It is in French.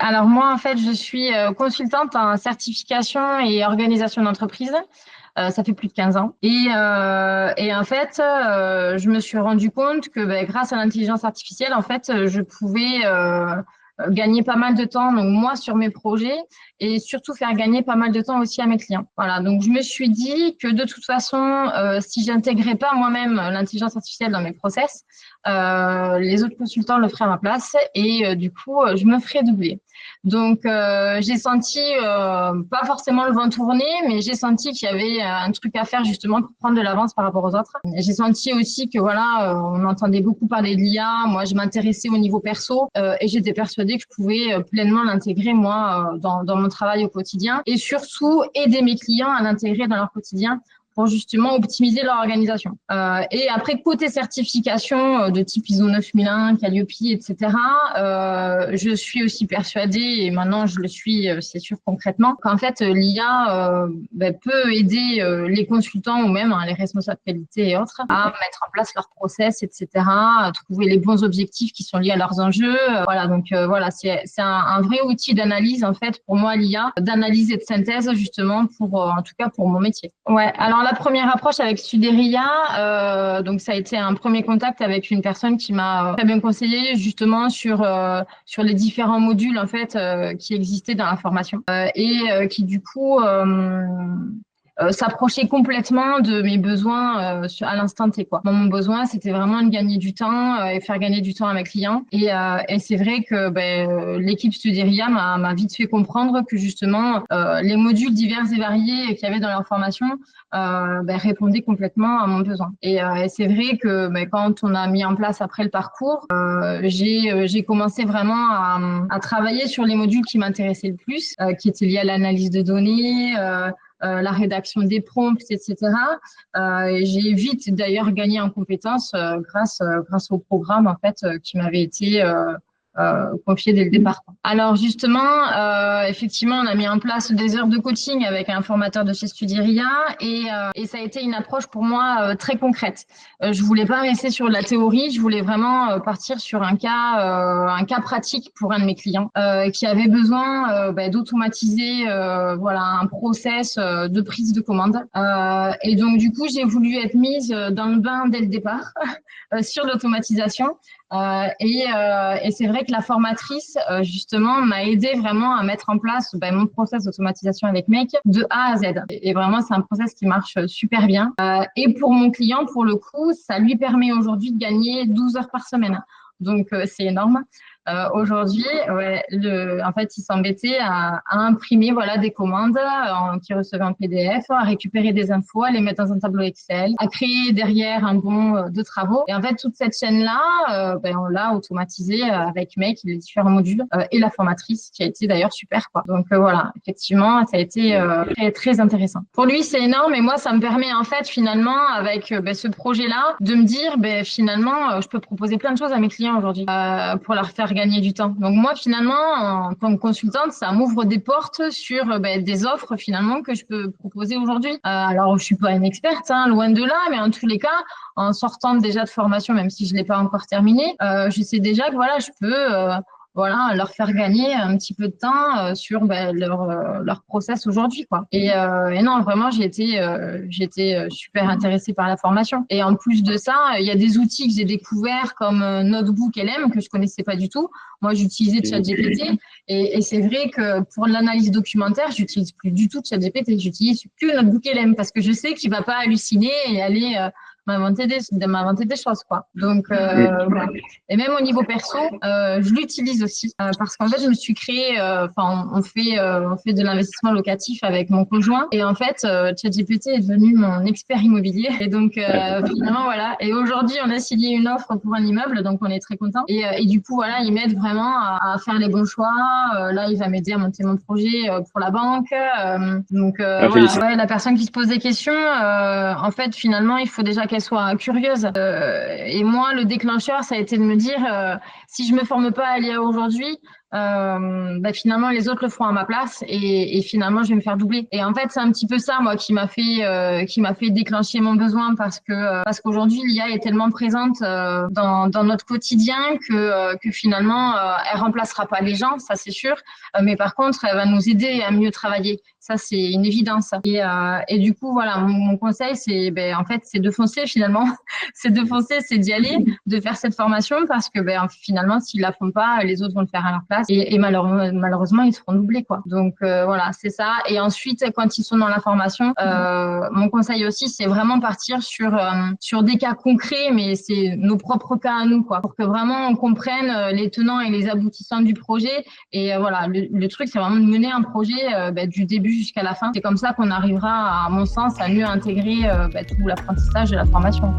alors moi, en fait, je suis consultante en certification et organisation d'entreprise. Ça fait plus de 15 ans. Et en fait, je me suis rendu compte que grâce à l'intelligence artificielle, en fait, je pouvais gagner pas mal de temps, donc moi, sur mes projets et surtout faire gagner pas mal de temps aussi à mes clients. Voilà, donc je me suis dit que de toute façon, si j'intégrais pas moi-même l'intelligence artificielle dans mes process, les autres consultants le feraient à ma place et du coup, je me ferais doubler. Donc, j'ai senti, pas forcément le vent tourner, mais j'ai senti qu'il y avait un truc à faire justement pour prendre de l'avance par rapport aux autres. J'ai senti aussi que voilà, on entendait beaucoup parler de l'IA. Moi, je m'intéressais au niveau perso et j'étais persuadée que je pouvais pleinement l'intégrer moi dans mon travail au quotidien et surtout aider mes clients à l'intégrer dans leur quotidien pour justement optimiser leur organisation. Et après, côté certification de type ISO 9001, Calliope, etc., je suis aussi persuadée, et maintenant je le suis, c'est sûr concrètement, qu'en fait, l'IA peut aider les consultants ou même les responsables qualité et autres à mettre en place leurs process, etc., à trouver les bons objectifs qui sont liés à leurs enjeux. Voilà, donc voilà, c'est un vrai outil d'analyse, en fait, pour moi, l'IA, d'analyse et de synthèse, justement, pour, en tout cas pour mon métier. Ouais, alors la première approche avec Suderia, donc ça a été un premier contact avec une personne qui m'a très bien conseillé justement sur les différents modules en fait qui existaient dans la formation et qui du coup s'approchait complètement de mes besoins à l'instant T, quoi. Moi, mon besoin, c'était vraiment de gagner du temps et faire gagner du temps à mes clients. Et c'est vrai que l'équipe Studeria m'a vite fait comprendre que justement les modules divers et variés qu'il y avait dans leur formation répondaient complètement à mon besoin. Et c'est vrai que quand on a mis en place après le parcours, j'ai commencé vraiment à travailler sur les modules qui m'intéressaient le plus, qui étaient liés à l'analyse de données, la rédaction des prompts, etc. Et j'ai vite d'ailleurs gagné en compétences grâce au programme en fait qui m'avait été confié dès le départ. Alors justement, effectivement, on a mis en place des heures de coaching avec un formateur de chez Studiria et ça a été une approche pour moi très concrète. Je voulais pas rester sur la théorie, je voulais vraiment partir sur un cas pratique pour un de mes clients qui avait besoin d'automatiser voilà un process de prise de commande. Et donc du coup, j'ai voulu être mise dans le bain dès le départ sur l'automatisation. Et c'est vrai que la formatrice, justement, m'a aidé vraiment à mettre en place mon process d'automatisation avec Make de A à Z. Et vraiment, c'est un process qui marche super bien. Et pour mon client, pour le coup, ça lui permet aujourd'hui de gagner 12 heures par semaine. Donc, c'est énorme. Aujourd'hui, en fait, il s'embêtait à imprimer voilà, des commandes qui recevaient en PDF, à récupérer des infos, à les mettre dans un tableau Excel, à créer derrière un bon de travaux. Et en fait, toute cette chaîne-là, on l'a automatisée avec Make, les différents modules, et la formatrice, qui a été d'ailleurs super, quoi. Donc voilà, effectivement, ça a été très, très intéressant. Pour lui, c'est énorme, et moi, ça me permet en fait, finalement, avec ce projet-là, de me dire, finalement, je peux proposer plein de choses à mes clients aujourd'hui pour leur faire gagner du temps. Donc moi, finalement, en tant que consultante, ça m'ouvre des portes sur des offres finalement que je peux proposer aujourd'hui. Alors, je suis pas une experte, hein, loin de là, mais en tous les cas, en sortant déjà de formation, même si je l'ai pas encore terminé, je sais déjà que voilà, je peux voilà, leur faire gagner un petit peu de temps sur leur process aujourd'hui, quoi. Et non, vraiment, j'ai été super intéressée par la formation. Et en plus de ça, il y a des outils que j'ai découverts comme Notebook LM que je connaissais pas du tout. Moi, j'utilisais ChatGPT et c'est vrai que pour l'analyse documentaire, j'utilise plus du tout ChatGPT. J'utilise que Notebook LM parce que je sais qu'il va pas halluciner et aller m'inventer des choses, quoi. Donc, voilà. Et même au niveau perso, je l'utilise aussi parce qu'en fait, je me suis créé, on fait de l'investissement locatif avec mon conjoint et en fait, ChatGPT est devenu mon expert immobilier et donc finalement voilà. Et aujourd'hui, on a signé une offre pour un immeuble, donc on est très content. Et du coup, voilà, il m'aide vraiment à faire les bons choix. Là, il va m'aider à monter mon projet pour la banque. Donc voilà, ouais, la personne qui se pose des questions, en fait, finalement, il faut déjà qu'elle soit curieuse. Et moi, le déclencheur, ça a été de me dire, si je me forme pas à l'IA aujourd'hui, finalement les autres le feront à ma place et finalement je vais me faire doubler. Et en fait, c'est un petit peu ça moi qui m'a fait déclencher mon besoin parce qu'aujourd'hui l'IA est tellement présente dans notre quotidien que finalement elle remplacera pas les gens, ça c'est sûr, mais par contre elle va nous aider à mieux travailler. Ça, c'est une évidence. Et du coup, voilà, mon conseil, en fait, c'est de foncer finalement. C'est de foncer, c'est d'y aller, de faire cette formation parce que finalement, s'ils la font pas, les autres vont le faire à leur place. Et malheureusement, ils seront doublés, quoi. Donc, voilà, c'est ça. Et ensuite, quand ils sont dans la formation, mon conseil aussi, c'est vraiment partir sur des cas concrets, mais c'est nos propres cas à nous, quoi, pour que vraiment on comprenne les tenants et les aboutissants du projet. Et voilà, le truc, c'est vraiment de mener un projet du début jusqu'à la fin. C'est comme ça qu'on arrivera, à mon sens, à mieux intégrer tout l'apprentissage de la formation.